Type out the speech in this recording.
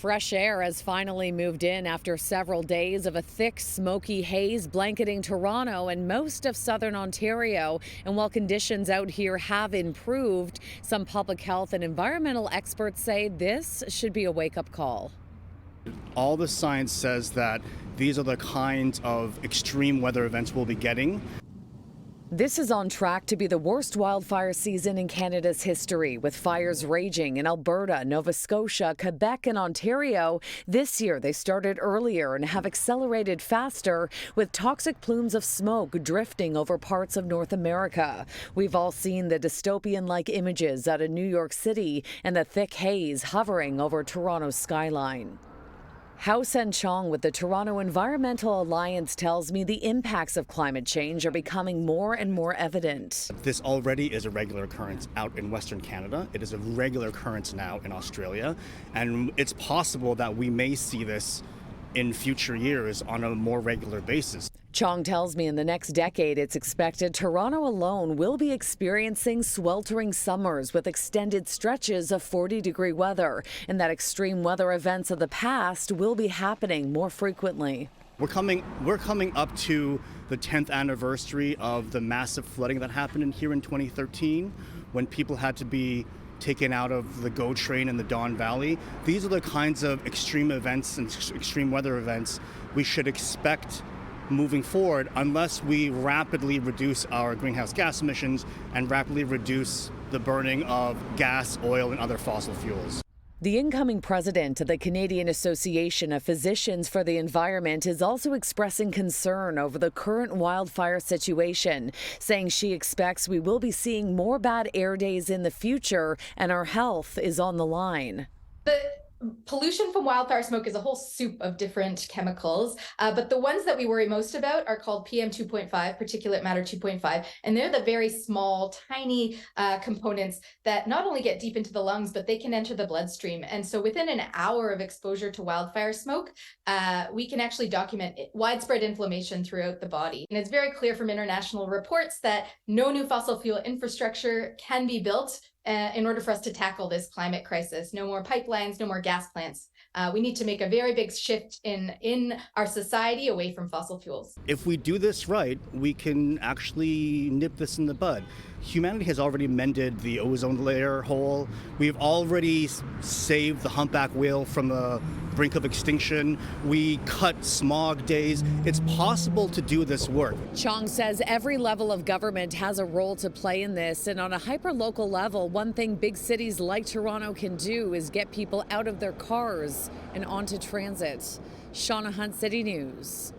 Fresh air has finally moved in after several days of a thick, smoky haze blanketing Toronto and most of southern Ontario. And while conditions out here have improved, some public health and environmental experts say this should be a wake-up call. All the science says that these are the kinds of extreme weather events we'll be getting. This is on track to be the worst wildfire season in Canada's history, with fires raging in Alberta, Nova Scotia, Quebec, and Ontario. This year, they started earlier and have accelerated faster, with toxic plumes of smoke drifting over parts of North America. We've all seen the dystopian-like images out of New York City and the thick haze hovering over Toronto's skyline. Hao Sen-Chong with the Toronto Environmental Alliance tells me the impacts of climate change are becoming more and more evident. This already is a regular occurrence out in Western Canada. It is a regular occurrence now in Australia. And it's possible that we may see this in future years on a more regular basis. Chong tells me in the next decade, it's expected Toronto alone will be experiencing sweltering summers with extended stretches of 40-degree weather, and that extreme weather events of the past will be happening more frequently. We're coming up to the 10th anniversary of the massive flooding that happened here in 2013, when people had to be taken out of the GO train in the Don Valley. These are the kinds of extreme events and extreme weather events we should expect moving forward, unless we rapidly reduce our greenhouse gas emissions and rapidly reduce the burning of gas, oil, and other fossil fuels. The incoming president of the Canadian Association of Physicians for the Environment is also expressing concern over the current wildfire situation, saying she expects we will be seeing more bad air days in the future and our health is on the line. The pollution from wildfire smoke is a whole soup of different chemicals, but the ones that we worry most about are called PM 2.5, particulate matter 2.5, and they're the very small, tiny components that not only get deep into the lungs, but they can enter the bloodstream. And so within an hour of exposure to wildfire smoke, we can actually document widespread inflammation throughout the body. And it's very clear from international reports that no new fossil fuel infrastructure can be built in order for us to tackle this climate crisis. No more pipelines, no more gas plants. We need to make a very big shift in our society away from fossil fuels. If we do this right, we can actually nip this in the bud. Humanity has already mended the ozone layer hole. We've already saved the humpback whale from the brink of extinction. We cut smog days. It's possible to do this work. Chong says every level of government has a role to play in this, and on a hyper-local level, one thing big cities like Toronto can do is get people out of their cars and onto transit. Shauna Hunt, City News.